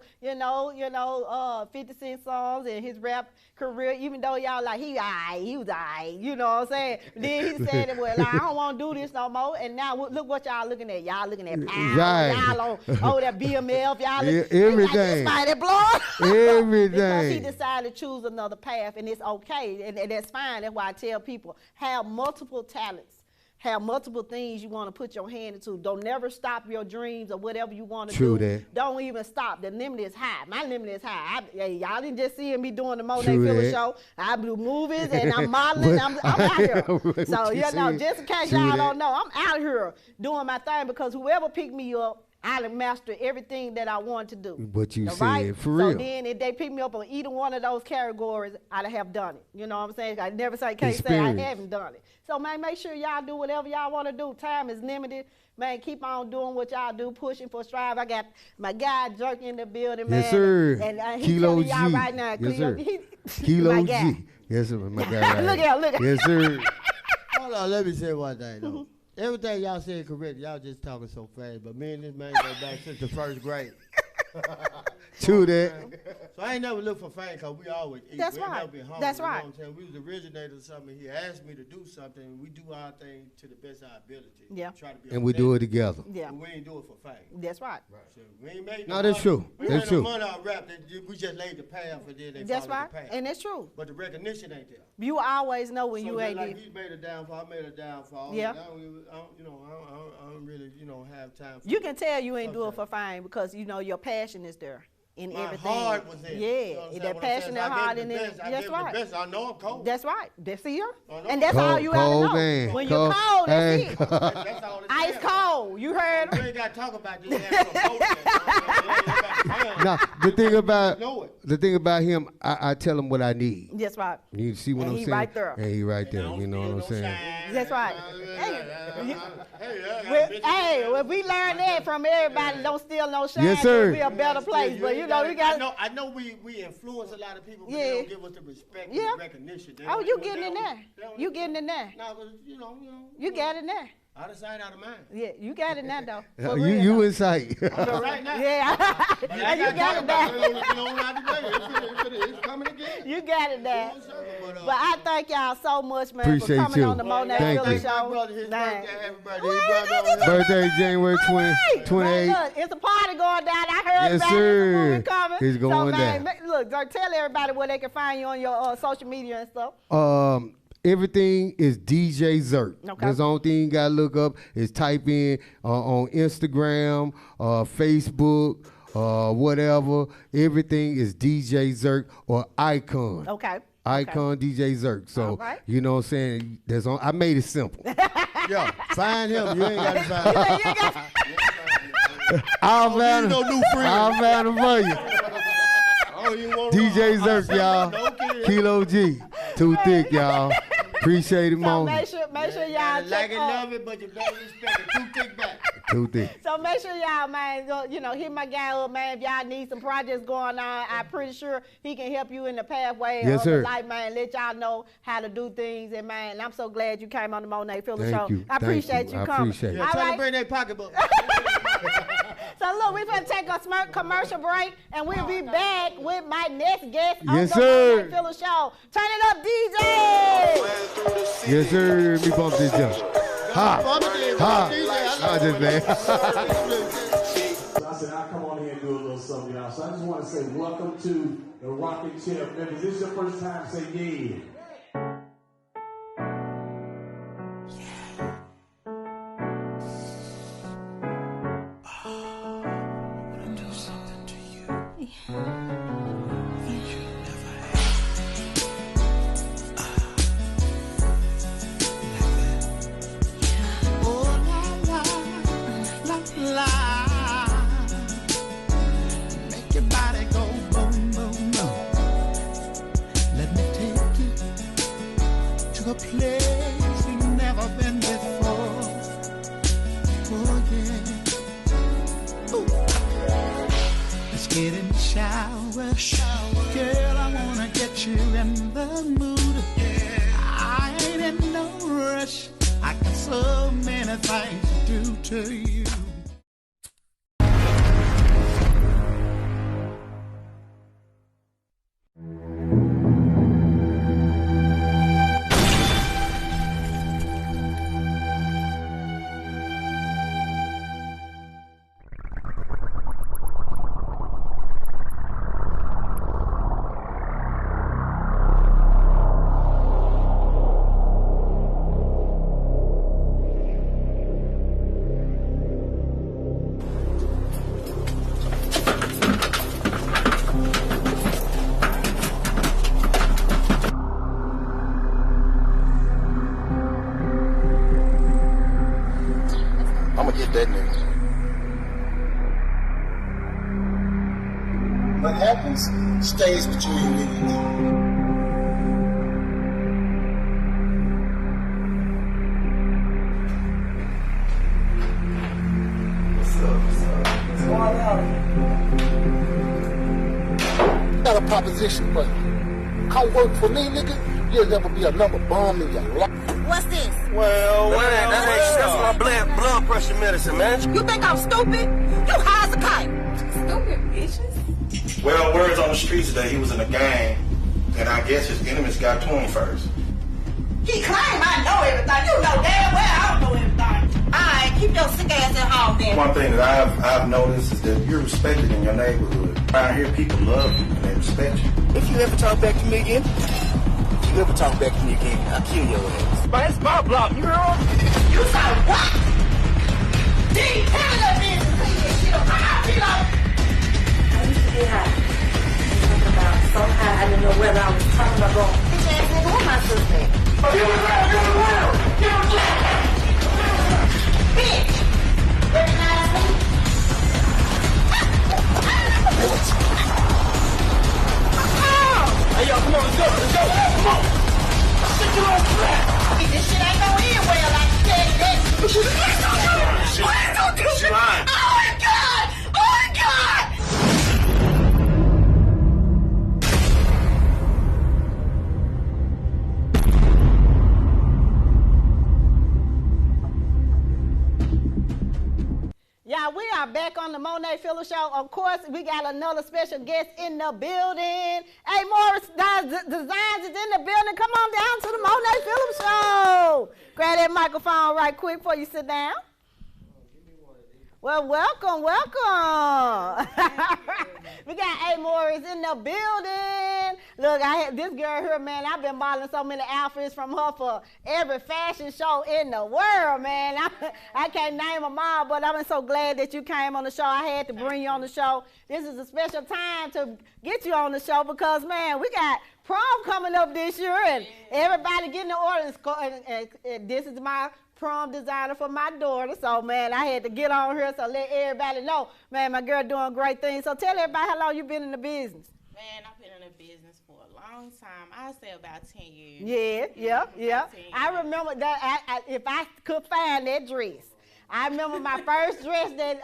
50 Cent songs and his rap career. Even though y'all like he was alright, you know what I'm saying. Then he said, well, I don't want to do this no more. And now look what y'all looking at. Y'all looking at power. Right. Y'all on that BMF. Y'all Everything. Like, this mighty blood. Everything. Because he decided to choose another path, and it's okay, and that's fine. That's why I tell people, have multiple talents. Have multiple things you want to put your hand into. Don't never stop your dreams or whatever you want to do. True that. Don't even stop. The limit is high. My limit is high. Y'all didn't just see me doing the Monee True Phillips that. show. I do movies and I'm modeling. I'm out here. So, just in case True y'all that. don't know, I'm out here doing my thing because whoever picked me up, I done mastered everything that I wanted to do. What you All said, right? for real. So then if they pick me up on either one of those categories, I'd have done it. You know what I'm saying? I never can't say I Experience. haven't done it. So, man, make sure y'all do whatever y'all want to do. Time is limited. Man, keep on doing what y'all do, pushing for strive. I got my guy Jerk in the building, man. Yes, sir. And he's Kilo telling y'all G. right now. Yes, sir. My Kilo guy. G. Yes, sir. My guy. Right. Look at him. Yes, sir. Hold on, let me say one thing though. Everything y'all said correct. Y'all just talking so fast. But me and this man go back since the first grade. True that. So I ain't never looked for fame because we always eat. That's we right. Never been hungry, That's you know right. what I'm saying? We was originators of something. He asked me to do something. And we do our thing to the best of our ability. Yeah. Try to be and we do it together. Yeah. But we ain't do it for fame. That's right. So we ain't made No, no that's money. true. We That's made true. no money out rap. We just laid the path and then they That's followed right. the path. And that's true. But the recognition ain't there. You always know when So you just ain't like did. he made a downfall, I made a downfall. Yeah. I don't really, have time for You can tell you ain't doing it for fame because you know your passion is there in my everything. heart was in it. You know what I'm Yeah, saying? that What I'm passion, saying, that I gave heart it in the it. best. I That's gave it right. the best. I know I'm cold. That's right. That's here. know. And that's all you have to know. man. When you're cold, that's it. That's all it Ice cold. You heard You him? ain't got to talk about this. Now, Know the thing about him, I tell him what I need. That's right. You see what And I'm he saying? right there. And he right there. You know what I'm saying? That's right. Hey, if we learn that from everybody, don't steal no shine, Yes, sir. it'll be a better place. But you know, we got. I know we influence a lot of people, but Yeah. they don't give us the respect Yeah. and the recognition. They Oh, don't- you they getting in don't- there? they don't- You getting in there? No, but You got in there. out of sight, out of mind. Yeah, you got in there though. Yeah, For you real, you though. in sight. Right now. Yeah, But you I got it talk there. about it's coming again. You got it there. But I thank y'all so much, man, Appreciate for coming you. on the Monee Thank Phillips you. show. Man. Birthday January 28th. Look, it's a party going down. I heard Yes, about sir. it. It's a movie coming. It's going so, man, down. Look, tell everybody where they can find you on your social media and stuff. Everything is DJ Zerk. Okay. That's the only thing you gotta look up is type in on Instagram, Facebook, whatever. Everything is DJ Zerk or Icon. Okay. Icon DJ Zerk. So right. you know what I'm saying? I made it simple. Yeah, find him. You ain't gotta find him. I'll find him. I'll find him for you. DJ Zerk, y'all. Kilo G. Too thick, y'all. Appreciate it, So Mom. make sure y'all check love it, but you better respect it. Too thick back. Too thick. So make sure y'all, man, go, hit my guy up, man. If y'all need some projects going on, I'm pretty sure he can help you in the pathway Yes, of sir. the life, man. Let y'all know how to do things. And, man, I'm so glad you came on the Monee Phillips Thank show. you. I appreciate you I coming. appreciate it. All Tell them right. bring their pocketbook. So, look, we're going to take a commercial break, and we'll be back with my next guest on Yes, the sir. Monee Phillips show. Turn it up, DJ! Yes, sir. Let me bump this jump. I just man. So I said, I'll come on here and do a little something, y'all. So I just want to say welcome to the Rockin' Chair Memphis. If this is your first time, say yeah. Make your body go boom, boom, boom. Let me take you to a place you've never been before. Oh, yeah. Ooh. Let's get in the shower. Girl, I wanna get you in the mood. I ain't in no rush. I got so many things to do to you. I'ma get that nigga. What happens stays between me and you. Got a proposition for you. Come work for me, nigga. you'll never be a number bum in your life. What's this? Well, that's my blood pressure medicine, man. You think I'm stupid? You high as a kite. Stupid bitches. Well, words on the streets that he was in a gang, and I guess his enemies got to him first. He claim I know everything. You know damn well I don't know everything. Alright, keep your sick ass at home then. One thing that I've noticed is that you're respected in your neighborhood. Around here, people love you and they respect you. If you ever talk back to me again, I'll kill your ass. But it's my block, you heard? You said what? Deep handle that business, clean this shit up. I be like, I used to get high. Talking about so high I didn't know whether I was talking about going. Bitch ass nigga, where my sister at? you was real. You was black. Bitch! Recognize me? Hey, yo, come on, let's go. Come on. Shit, you on track. This shit ain't gonna end well, I can tell you that. Please don't do it. She lying. Oh, my God. Oh, my God. Yeah, we are back on the Monee Phillips Show. Of course, we got another special guest in the building. Hey, Morris Designs is in the building. Come on down to the Monee Phillips Show. Grab that microphone right quick before you sit down. Well, welcome. We got A. Morris in the building. Look, I had this girl here, man. I've been modeling so many outfits from her for every fashion show in the world, man. I can't name them all, but I'm so glad that you came on the show. I had to bring you on the show. This is a special time to get you on the show because, man, we got prom coming up this year, and everybody getting the orders. And this is my prom designer for my daughter. So, man, I had to get on here so let everybody know, man, my girl doing great things. So tell everybody how long you been in the business. Man, I've been in the business for a long time. I'd say about 10 years. Yeah. I remember that if I could find that dress. I remember my first dress that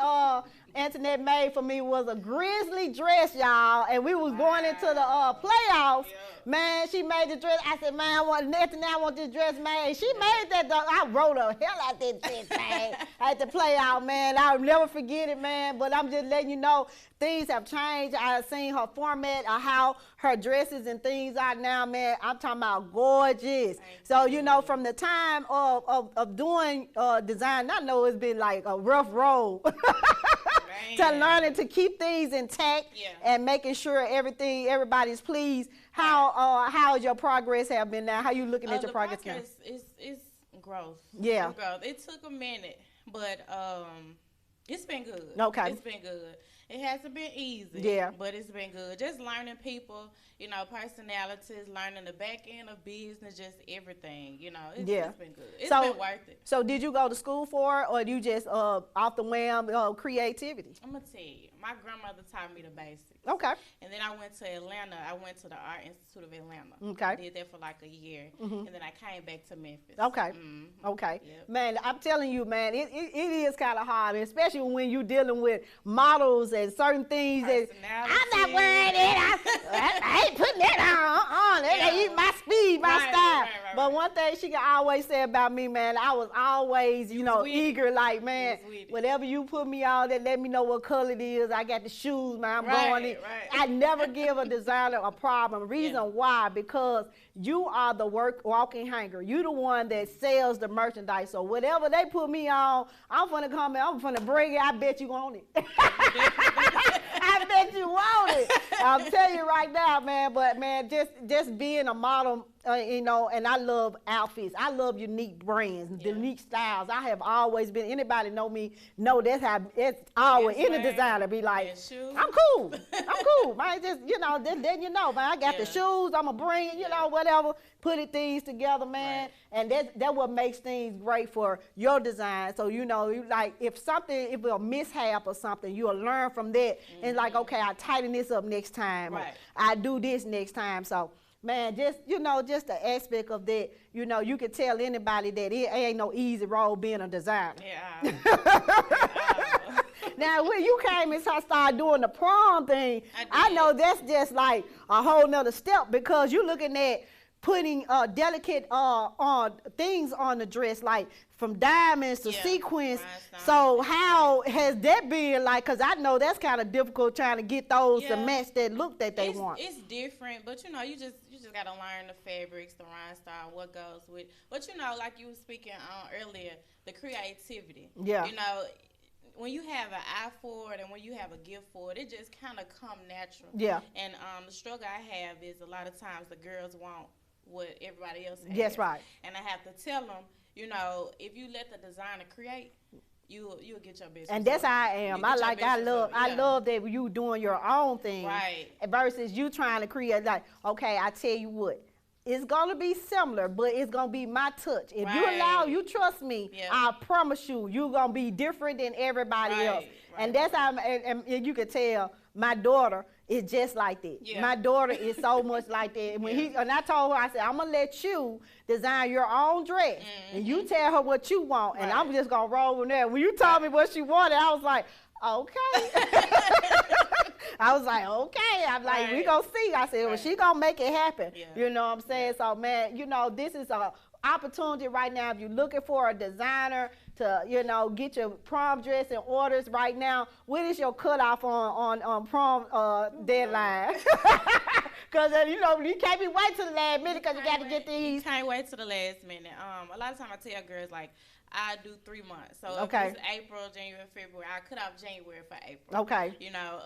Antoinette made for me was a grizzly dress, y'all, and we was going into the playoffs. Man, she made the dress. I said, man, I want this dress made. She made that. I wrote the hell out that dress, man. At the playoff, man. I'll never forget it, man. But I'm just letting you know, things have changed. I've seen her format of how her dresses and things are now, man. I'm talking about gorgeous. So, you know, from the time of doing design, I know it's been like a rough road. To learning to keep things intact and making sure everybody's pleased. How your progress have been now? How you looking at your progress now? It's growth. Yeah. It's growth. It took a minute, but it's been good. Okay. It's been good. It hasn't been easy. Yeah. But it's been good. Just learning people, you know, personalities, learning the back end of business, just everything. You know, it's been good. It's been worth it. So did you go to school for it, or you just off the whim creativity? I'm gonna tell you, my grandmother taught me the basics. Okay. And then I went to Atlanta. I went to the Art Institute of Atlanta. Okay. I did that for like a year. And then I came back to Memphis. Okay. Okay. Yep. Man, I'm telling you, man, it is kind of hard, especially when you're dealing with models and certain things that I'm not wearing it. I ain't putting that on. They eat my speed, my style. Right. But one thing she can always say about me, man, I was always, you know, eager, like, man, whatever you put me on, that let me know what color it is. I got the shoes, man, I'm going in. I never give a designer a problem. Reason why? Because you are the walking hanger. You the one that sells the merchandise. So whatever they put me on, I'm finna come in, I'm finna bring it. I bet you want it. I bet you want it. I'm telling you right now, man. But man, just being a model, you know, and I love outfits. I love unique brands, unique styles. I have always been. Anybody know me? Know that's how it's always. Any designer be like, I'm cool. I'm cool, man. Just you know, then you know, man. I got the shoes. I'ma bring it. You know, whatever. Put things together, man. And that what makes things great for your design. So you know, you like if a mishap or something, you'll learn from that. And like, okay, I tighten this up next time. Or I do this next time. So. Man, just the aspect of that, you know, you can tell anybody that it ain't no easy road being a designer. Now, when you came and started doing the prom thing, I know that's just like a whole nother step because you're looking at putting delicate things on the dress, like from diamonds to sequins. So how has that been like? Because I know that's kind of difficult trying to get those to match that look that they want. It's different, but you know, you just got to learn the fabrics, the rhinestone, what goes with. But you know, like you were speaking on earlier, the creativity. Yeah. You know, when you have an eye for it and when you have a gift for it, it just kind of come natural. Yeah. And the struggle I have is a lot of times the girls want what everybody else has. That's right. And I have to tell them, you know, if you let the designer create, you'll get your business. And that's how I am. I love that you doing your own thing. Right. Versus you trying to create, like, okay, I tell you what, it's gonna be similar, but it's gonna be my touch. If you trust me, I promise you're gonna be different than everybody else. And that's how, and you can tell my daughter is just like that. Yeah. My daughter is so much like that. And I told her, I said, I'm gonna let you design your own dress, and you tell her what you want, and I'm just gonna roll with that. When you told me what she wanted, I was like, okay. I was like, okay. I'm like, we gonna see. I said, well, she gonna make it happen. Yeah. You know what I'm saying? So, man, you know, this is a opportunity right now. If you're looking for a designer to, you know, get your prom dress in orders right now, what is your cutoff on prom deadline? Because, you know, you can't be waiting till the last minute because you got to get these. You can't wait till the last minute. A lot of times I tell girls, like, I do 3 months. So if it's April, January, February, I cut off January for April. Okay. You know,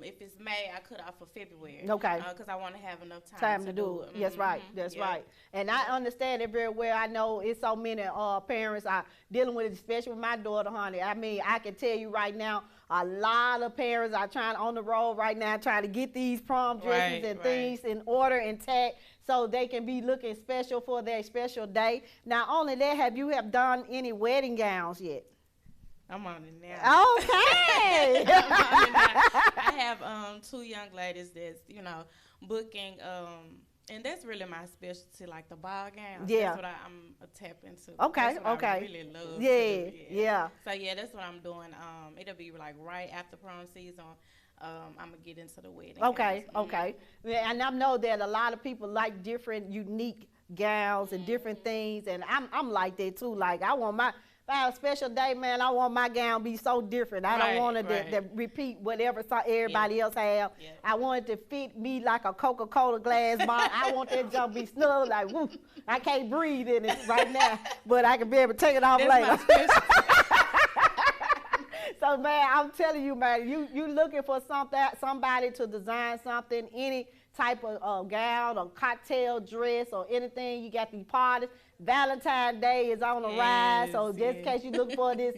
if it's May, I cut off for February. Okay. Because I want to have enough time to do it. That's right. That's right. And I understand it very well. I know it's so many parents are dealing with it, especially with my daughter, honey. I mean, I can tell you right now, a lot of parents are trying on the road right now, trying to get these prom dresses and things in order intact, so they can be looking special for their special day. Not only that, have you done any wedding gowns yet? I'm on it now. Okay. I have 2 young ladies that's, you know, booking, and that's really my specialty, like the ball gowns. Yeah. That's what I'm a tap into. Okay, that's what I really love. Yeah. So, yeah, that's what I'm doing. It'll be like right after prom season. I'm going to get into the wedding. Okay, okay. And I know that a lot of people like different unique gowns and different things, and I'm like that too. Like, I want if I have a special day, man, I want my gown to be so different. I don't want it to repeat whatever everybody else have. Yeah. I want it to fit me like a Coca-Cola glass bottle. I want that jump to be snug, like, whoop, I can't breathe in it right now, but I can be able to take it off later. So, man, I'm telling you, man, you looking for somebody to design something, any type of gown or cocktail dress or anything. You got these parties. Valentine's Day is on the rise, so just in case you look for this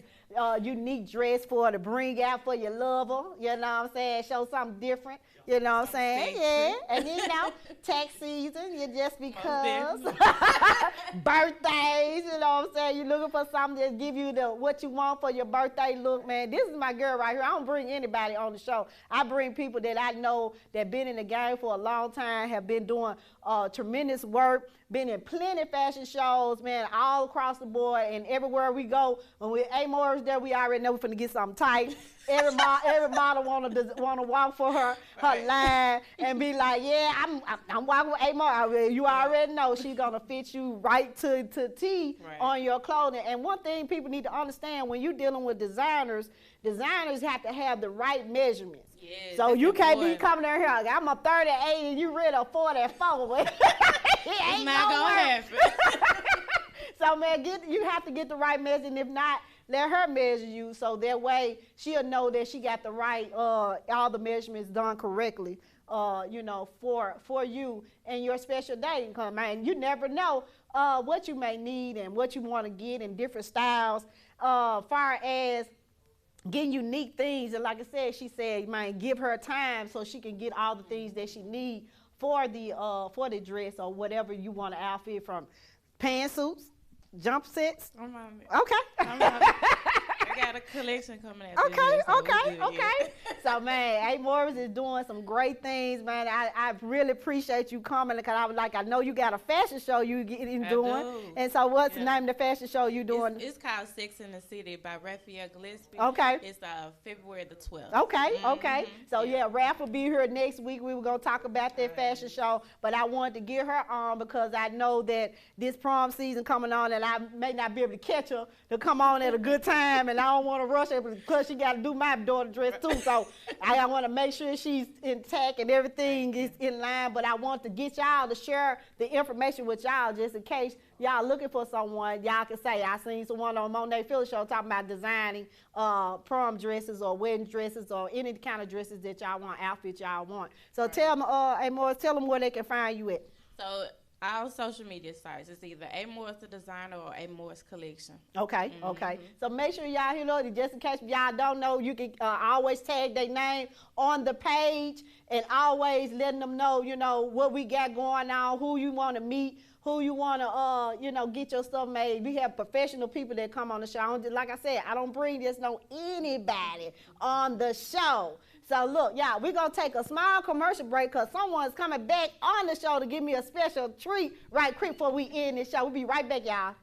unique dress to bring out for your lover, you know what I'm saying, show something different, you know what I'm saying, yeah. And then, you know, tax season, just because, birthdays, you know what I'm saying, you're looking for something that give you what you want for your birthday look, man. This is my girl right here. I don't bring anybody on the show. I bring people that I know that been in the game for a long time, have been doing tremendous work, been in plenty of fashion shows, man, all across the board, and everywhere we go. When we Amor's there, we already know we're finna get something tight. Every model wanna walk for her line and be like, yeah, I'm walking with Amor. You already know she's gonna fit you right to T on your clothing. And one thing people need to understand, when you're dealing with designers have to have the right measurements. Yes, so you can't be coming in here like, I'm a 38 and you really a 44. It's not gonna happen. So, man, you have to get the right measurement. If not, let her measure you, so that way she'll know that she got the right, all the measurements done correctly, you know, for you and your special day. Man, you never know what you may need and what you want to get in different styles, far as getting unique things. And like I said, she said, man, give her time so she can get all the things that she need for the dress or whatever you want to outfit, from pantsuits, jump sets. I'm on it. Okay. I'm on it. I got a collection coming out. Okay. So, man, A. Morris is doing some great things, man. I really appreciate you coming because I know you got a fashion show you getting doing. And so what's the name of the fashion show you doing? It's called Sex in the City by Raphael Gillespie. Okay. It's February the 12th. Okay. So, Raph will be here next week. We were going to talk about that fashion show, but I wanted to get her on because I know that this prom season coming on and I may not be able to catch her to come on at a good time, and I don't want to rush her because she got to do my daughter dress too. So I want to make sure she's intact and everything is in line, but I want to get y'all to share the information with y'all just in case y'all looking for someone. Y'all can say, I seen someone on Monee Phillips show talking about designing prom dresses or wedding dresses or any kind of dresses that y'all want, outfits y'all want. So tell them, Morris, tell them where they can find you at. So all social media sites. It's either A. Morris the Designer or A. Morris Collection. Okay. So make sure y'all just in case y'all don't know, you can always tag their name on the page and always letting them know, what we got going on, who you want to meet, who you want to, get your stuff made. We have professional people that come on the show. Like I said, I don't bring just anybody on the show. So look, y'all, we're going to take a small commercial break because someone's coming back on the show to give me a special treat right quick before we end this show. We'll be right back, y'all.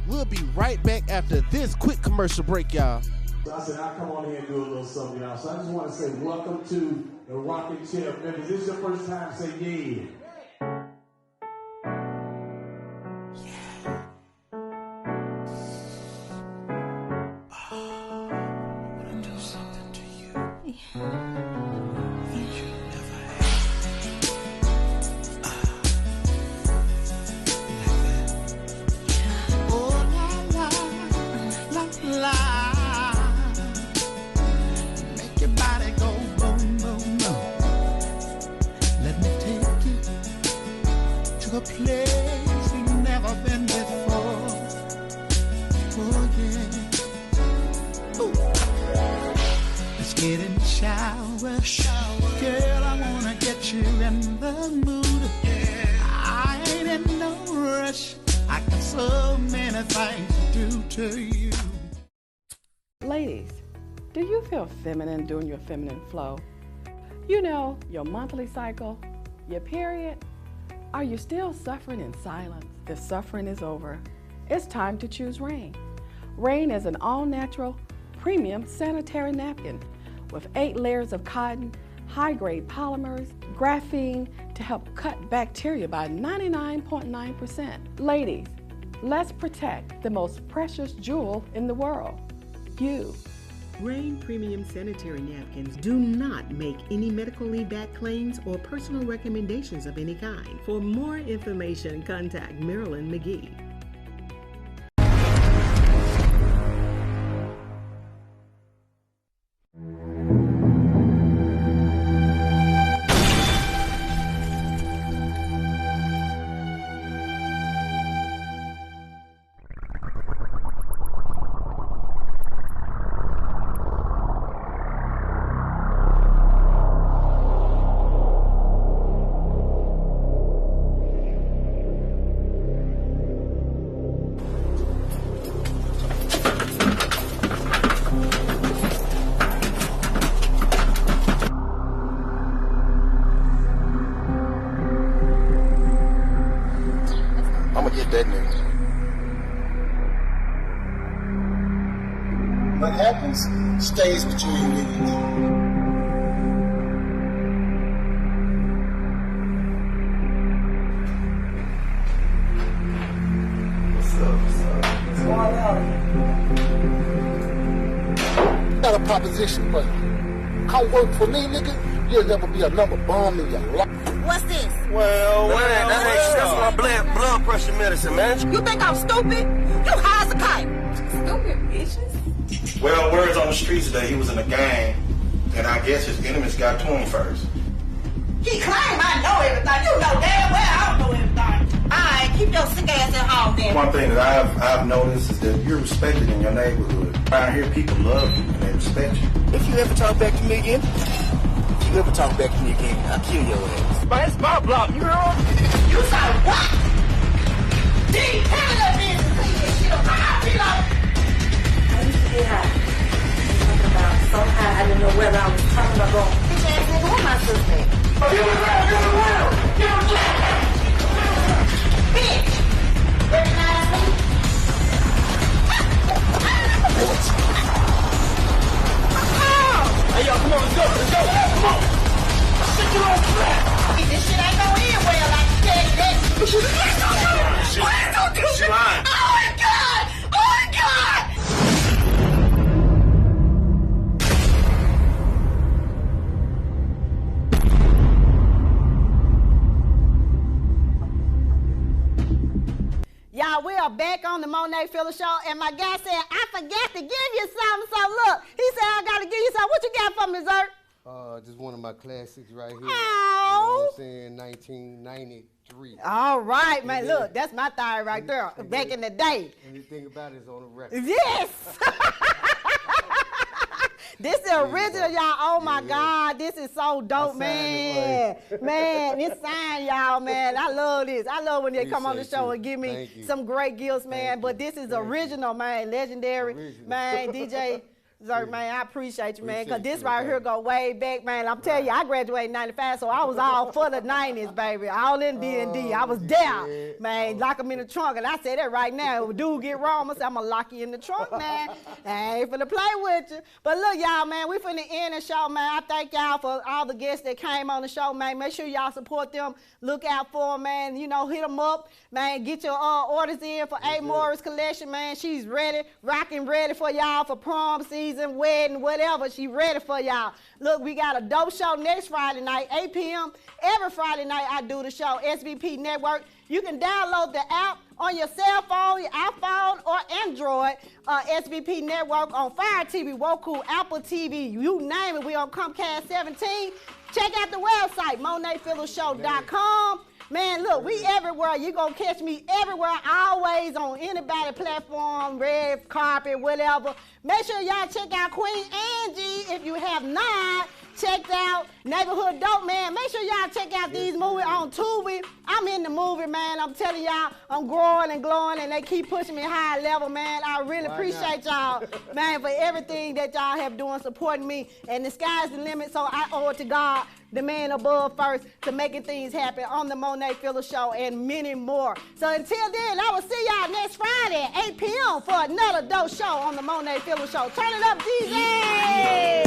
We'll be right back after this quick commercial break, y'all. So I said, I'll come on here and do a little something, y'all. So I just want to say welcome to the Rocking Chair of Memphis. This is your first time, say yeah. Ladies, do you feel feminine during your feminine flow? Your monthly cycle, your period? Are you still suffering in silence? The suffering is over. It's time to choose Rain. Rain is an all-natural, premium sanitary napkin with 8 layers of cotton, high-grade polymers, graphene to help cut bacteria by 99.9%. Ladies, let's protect the most precious jewel in the world, you. Rain Premium Sanitary Napkins do not make any medical leave-back claims or personal recommendations of any kind. For more information, contact Marilyn McGee. What happens stays between me and you. What's going on? Got a proposition for you. Come work for me, nigga. You'll never be a number bum in your life. What's this? Well, that's my blood pressure medicine, man. You think I'm stupid? You high as a kite. Stupid bitches. Well, words on the streets today, he was in a gang, and I guess his enemies got to him first. He claim I know everything. You know damn well I don't know everything. Alright, keep your sick ass at home then. One thing that I've noticed is that you're respected in your neighborhood. Around here, people love you and they respect you. If you ever talk back to me again, I'll kill your ass. But it's my block, you heard? You said what? Deep, handle that business. Shit, Please don't do it. Oh my God. Oh my God. Y'all, we are back on the Monee Phillips Show, and my guy said, I forgot to give you something, so look. He said, I got to give you something. What you got for me, Zert? Just one of my classics right here. Oh. You know what I'm saying? 1993. All right, man. Look, that's my thigh right there, back in the day. Anything about it is on the record. Yes. This is original, y'all. Oh, my God. This is so dope, man. Man, it's signed, y'all, man. I love this. I love when they come on the show and give me some great gifts, man. But this is original, man. Legendary. Man, DJ Zert, man, I appreciate you, man, because this right here go way back, man. I'm telling you, I graduated in 95, so I was all for the 90s, baby. All in D&D. I was there, man. Lock them in the trunk, and I say that right now. If a dude get wrong, I'm going to lock you in the trunk, man. I ain't finna play with you. But look, y'all, man, we finna end the show, man. I thank y'all for all the guests that came on the show, man. Make sure y'all support them. Look out for them, man. You know, hit them up, man. Get your orders in for A. Morris collection, man. She's ready, rocking ready for y'all for prom season, wedding, whatever. She ready for y'all. Look, we got a dope show next Friday night, 8 p.m. Every Friday night I do the show, SVP Network. You can download the app on your cell phone, your iPhone, or Android, SVP Network on Fire TV, Roku, Apple TV, you name it. We on Comcast 17. Check out the website, MoneePhillipsShow.com. Man, look, we everywhere. You gonna catch me everywhere, always on anybody platform, red carpet, whatever. Make sure y'all check out Queen Angie if you have not checked out Neighborhood Dope, man. Make sure y'all check out these movies on Tubi. I'm in the movie, man. I'm telling y'all, I'm growing and glowing, and they keep pushing me high level, man. I really appreciate y'all, man, for everything that y'all have doing, supporting me. And the sky's the limit, so I owe it to God, the man above first, to making things happen on the Monee Phillips Show and many more. So until then, I will see y'all next Friday at 8 p.m. for another dope show on the Monee Phillips Show. Turn it up, DJ!